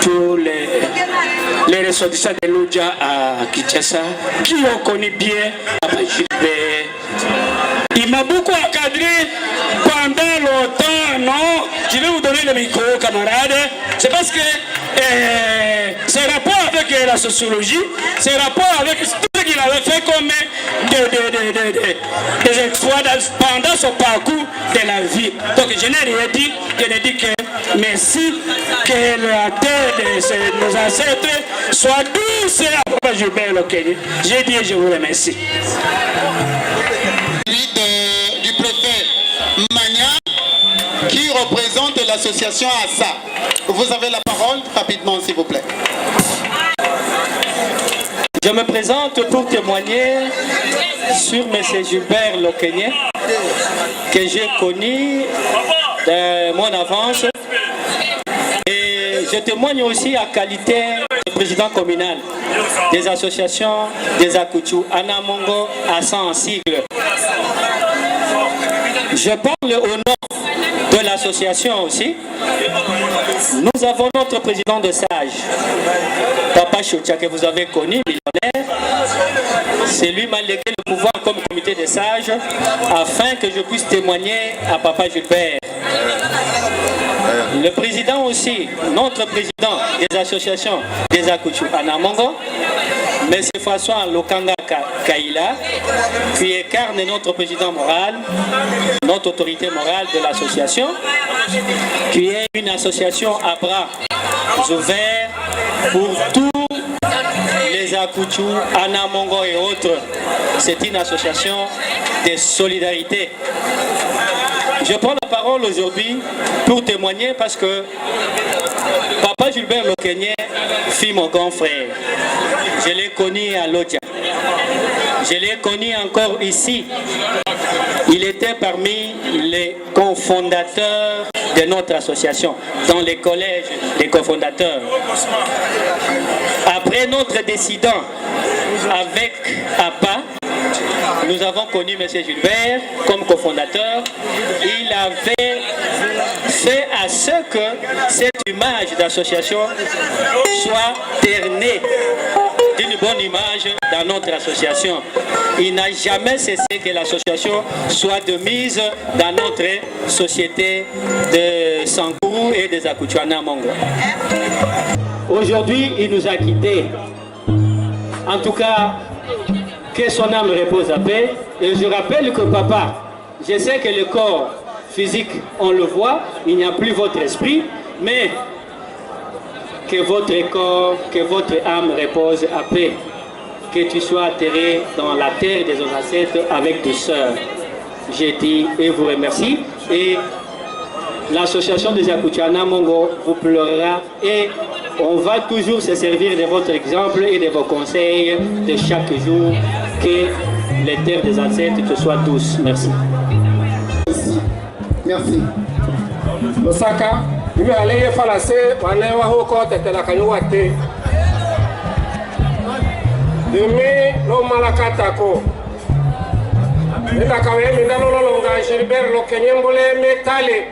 tous les ressortissants de l'Oudja à Kinshasa qui ont connu bien Papa Gilbert. Il m'a beaucoup encadré pendant longtemps, non? Je vais vous donner le micro, camarades. C'est parce que c'est rapport avec la sociologie, c'est rapport avec tout ce qu'il avait fait comme des exploits pendant son parcours de la vie. Donc je n'ai rien dit, je n'ai dit que merci, que la terre de nos ancêtres soit douce à Papa Gilbert Lokeny. J'ai dit et je vous remercie. Du préfet Mania qui représente l'association ASA. Vous avez la parole rapidement s'il vous plaît. Je me présente pour témoigner sur M. Gilbert Lokeny que j'ai connu de mon avance et je témoigne aussi à qualité de président communal des associations des Akutu, Anamongo, Assa en sigle. Je parle au nom de l'association aussi. Nous avons notre président de SAGE, Papa Chotia, que vous avez connu, millionnaire. C'est lui qui m'a légué le pouvoir comme comité de SAGE afin que je puisse témoigner à Papa Gilbert. Le président aussi, notre président des associations des Akutu Anamongo, M. François Lokanga Kaila, qui incarne notre président moral, notre autorité morale de l'association, qui est une association à bras ouverts pour tous les Akutu, Anamongo et autres. C'est une association de solidarité. Je prends la parole aujourd'hui pour témoigner parce que Papa Gilbert Lokeny fut mon grand frère. Je l'ai connu à Lodja. Je l'ai connu encore ici. Il était parmi les cofondateurs de notre association, dans les collèges des cofondateurs. Après notre décident avec APA, nous avons connu M. Gilbert comme cofondateur. Il avait fait à ce que cette image d'association soit ternée d'une bonne image dans notre association. Il n'a jamais cessé que l'association soit de mise dans notre société de Sankourou et des Akutu Anamongo. Aujourd'hui, il nous a quittés. En tout cas, que son âme repose à paix. Et je rappelle que papa, je sais que le corps physique, on le voit, il n'y a plus votre esprit, mais que votre corps, que votre âme repose à paix. Que tu sois enterré dans la terre des ancêtres avec douceur. J'ai dit et vous remercie. Et l'association des Akutu Anamongo vous pleurera et on va toujours se servir de votre exemple et de vos conseils de chaque jour. Que les terres des ancêtres soient douces. Merci. Merci. Losaka, il m'a allé falasser, on est au côté de la Kanyouate. Demi, l'homme malakatako. Et la Kawé, Mindalonga, Gilbert Lokeny Mbole, Métalé.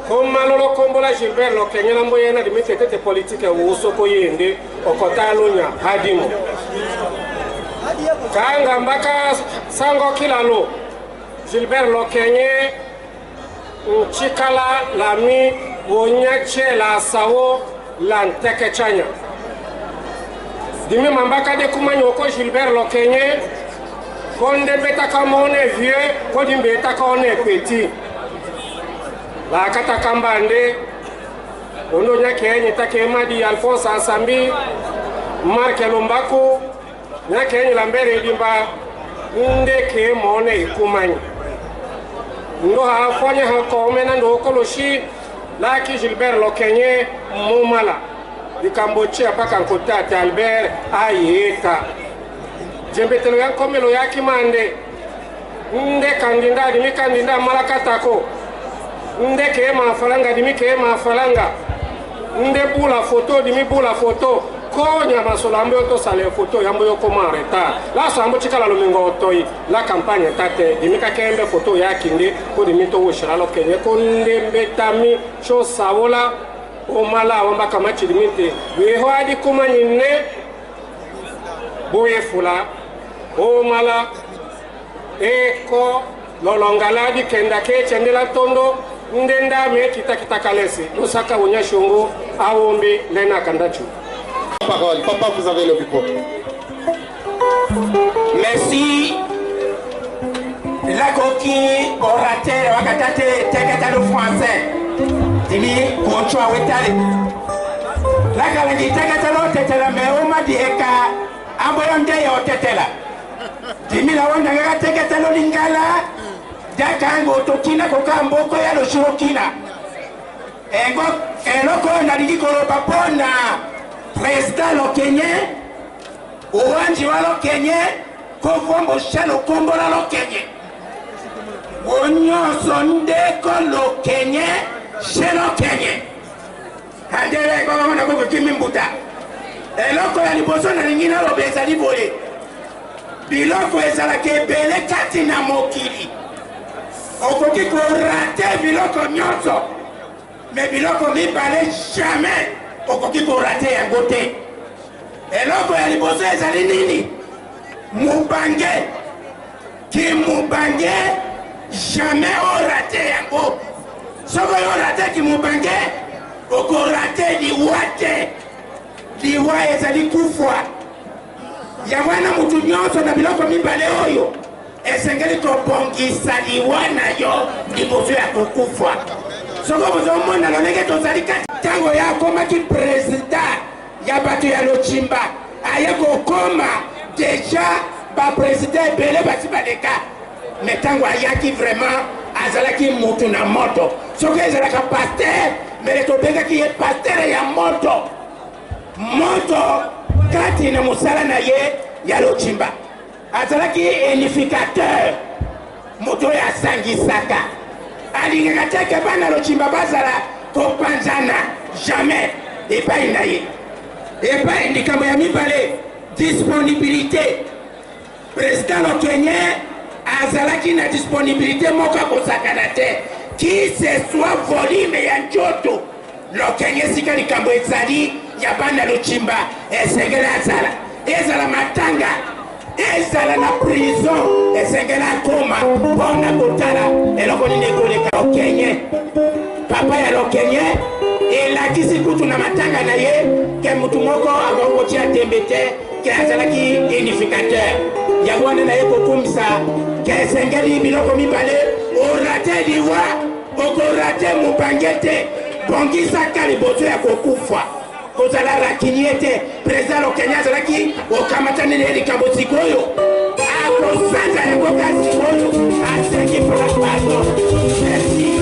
Comme Malolo Kombola Gilbert Lokeny Mboyena, de métier politique à Wosoko Yende, au Kotalonia, Hadimo. Kanga Mbaka Sango Kilalo, Gilbert Lokeny, Nchikala lami wonyache la sawo la nteke chanya. Dimi mambaka de kumanyoko Gilbert Lokenye konde betaka mone vieux kodi betaka on petit. La kata kambande ondo nyake nyitake madi Alphonse Asambi Mark Lombaku nyake nyilambere dimba ndeke mone ikumanyi. Ndo hafanya hakomena ndo koloshi laki Gilbert Lokenye mumala dikambochia paka nkotata Albert ayeta jembetelo yankomelo yaki mande nde kandinda dimi kandinda malakatako nde kema falanga dimi kema falanga nde bula photo dimi bula photo konya masolambo to sale photo yambo yoko mareta la sambo chikala lomingo otoi la campagne tate dimika kembe photo yaki ndi ko dimito woshira Lokenye ko ndembe tami cho sawola o mala wamba kama chidimite weho adi kumanyi ne boye fula o mala eko lolongala di kenda ke chendela tondo ndenda me kita kalesi nosaka wonya shongo awombi lena kandachu. Parole. Papa, vous avez le micro. Merci. La coquille orateur wakatate tekatalo français. Dimi konchwa wetale. La kalangi tekatalo tetela me oma dieka amboyo ndeye otetela. Dimi la wanda ngaka tekatalo lingala. Dakango tokina kokamboko ya lo shirokina. Ego eloko ndaligi koloba pona. Président Lokenye, Owanji wa Lokenye, Kovombo Shelo Kombola Lokenye. Onyoso ndeko Lokenye, Shelo Kenye. Handere kwa mwana koko kimi mbuta. Eloko ya liboso na lingina lobeza libole. Biloko ezala kebele kati na mokili. Okoki ko rate biloko nyonso. Me biloko mibale jamais. Okoki ko rate ya gote. Eloko ya liboso ezali nini? Mubange. Ki mubange jamais o rate yango. Soko yo rate ki mubange oko rate liwate. Liwa ezali kufwa. Ya wana mutu nyonso na biloko mibale oyo esengeli tobongisa liwa na yo liboso ya kokufwa. Soko bozomona lolenge tozali kati tango ya komaki président ya bato ya Lochimba aye kokoma deja ba président ebele basi baleka mais tango ayaki vraiment azalaki mutu na moto soko ezalaka pasteur mais tobengaki ye pasteur ya moto kati na mosala na ye ya Lochimba azalaki unificateur moto ya sangisaka alingaka teke bana Lochimba bazala kopanzana jamais epai na ye epai likambo ya mibale disponibilité. Président Lokenye azalaki na disponibilité moko kosakana te qui ce soit volume ya njoto Lokenye sika likambo ezali ya bana Lochimba esengela azala ezala matanga ezala na prison esengela koma mpona kotala eloko nini ekoleka Lokenye papa ya Lokenye elakisi kutu na matanga na ye ke mutu moko akongotia tembe te ke azalaki unificateur yango wana na ye kokumisa ke esengeli biloko mibale orate liwa okorate mubange te bongisaka liboso ya kokufa kozala rakinie te. Président Lokenye azalaki okamatani na likambo sikoyo akosanza yango kasi sikoyo asengi mpona pardon. Merci.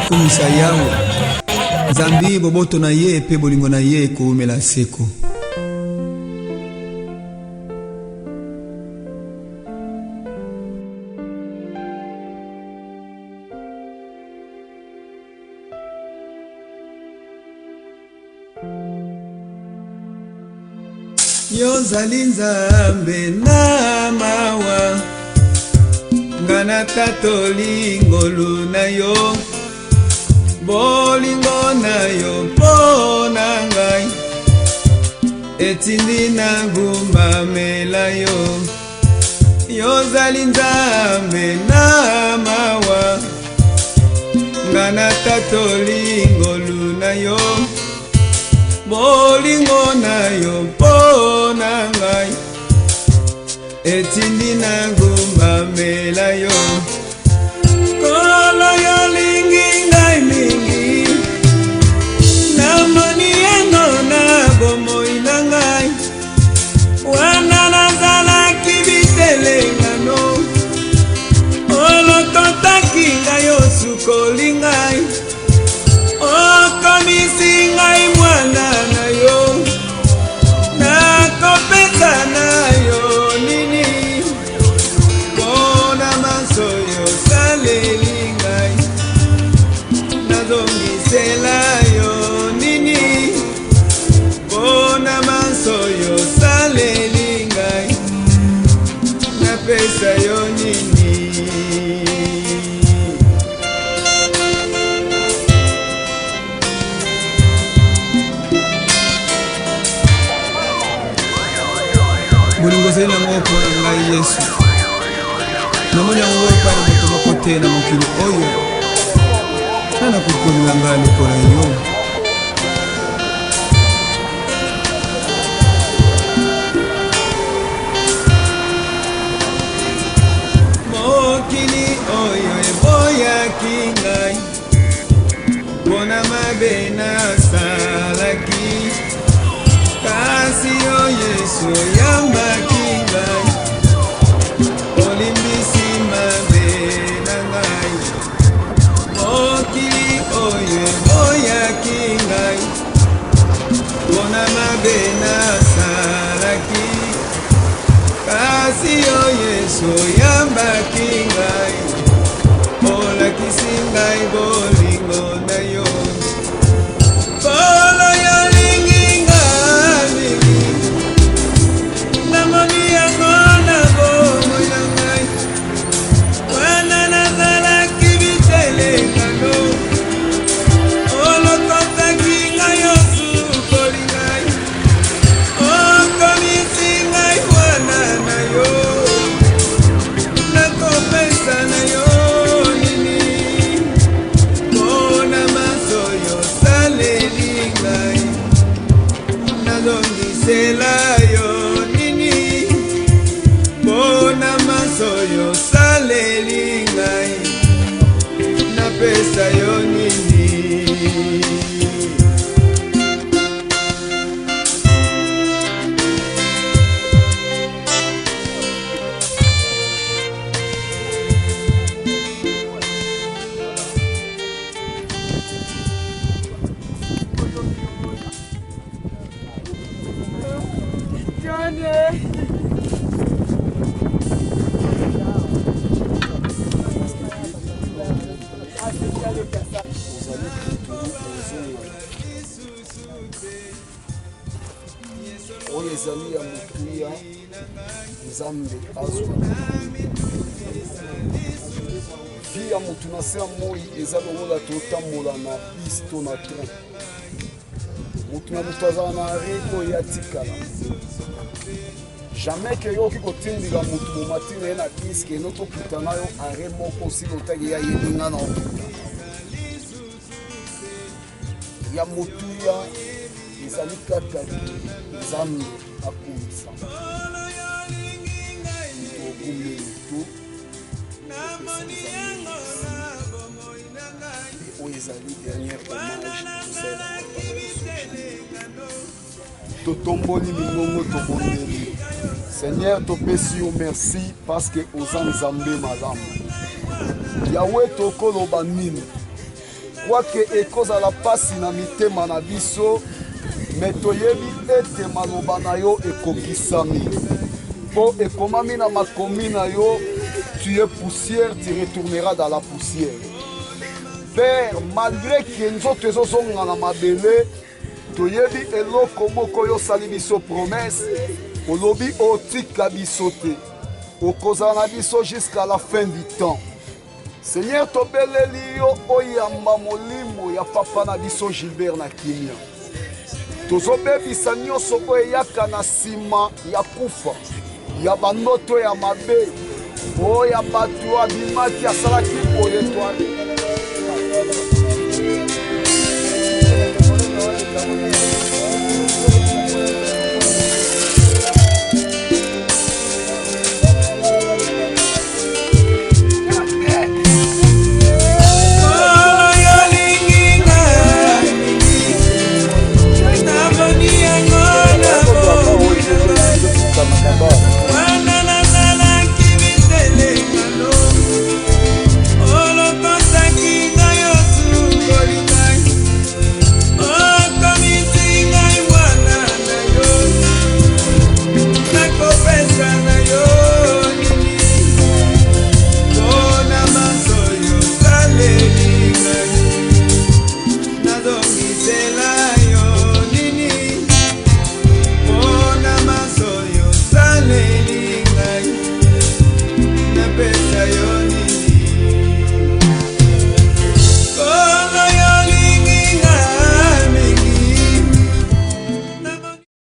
Kumisa yawe Zambi boboto na ye pe bolingo na ye koumela seko. Yo zalinzambe na mawa ngana tatolingo luna yo bolingo na yo pona ngai etindi na ngumamela yo yo zalinzambe na mawa ngana Mwana tatolingo luna yo bolingo na yo mpona ngai etindi nangumamela yo kolo yolingi ngai mingi namoni yango na bomoi na ngai wana nazalaki bitelengano olokotaki ngai osukoli ngai okomisi ngai mwana na yo nakopesa na yo nini mpona maso yo saleli ngai nazongisela yo nini mpona maso yo saleli ngai napesa yo nini. Mulingozeli nango mpona ngai Yesu namoni yango epai na moto moko te na mokili oyo nana kokolinga ngai lokola yo mokili oyo eboyaki ngai mpona mabe nasalaki kasi yo Yesu oyambaki ngai olimbisi mabe na ngai mokili oyo eboyaki ngai mpona mabe nasalaki kasi yo Yesu oyambaki ngai olakisi ngai bolingo na yo kolo yolingi ngai namoni yango na bomoi na ngai wana nazalaki bitelengano olokotaki ngai osukoli ngai okomisi ngai wana na yo nakopesa na yo nini mpona maso yo saleli ngai nazongisela yo nini mpona maso yo saleli ngai napesa yo nini. oyo ezali ya motuya nzambe azwa vi ya motu na se ya moi eza lokola totambola na bis to na train motu na moto azala na are oyo atikala jamais ke yo oki kotindika motu momati na ye na biske eno tokuta na yo are moko osili otaki ya yelinga na okuta ya motuya ezali kaka nzambe akumisa tokumeli to oyo ezali dernière hommage tosala totomboli mingongo tobondeli Seigneur topesi yo merci parce que oza nzambe malamu yawe tokoloba nini kwake ekozala pasi na mitema na biso me toyebi ete maloba na yo ekokisami mpo ekomami na makomi na yo tu es poussière, tu retourneras dans la poussière. Père, malgré que nzoto ezozonga na mabele toyebi eloko moko yo sali biso promesse olobi otika biso te okozala na biso jusqu'à la fin du temps. Seigneur tobeleli yo oyamba molimo ya papa na biso Gilbert na kimia tozobebisa nyonso oyo eyaka na nsima ya kufa ya bandoto ya mabe oyo ya bato abimaki asalaki boye etwale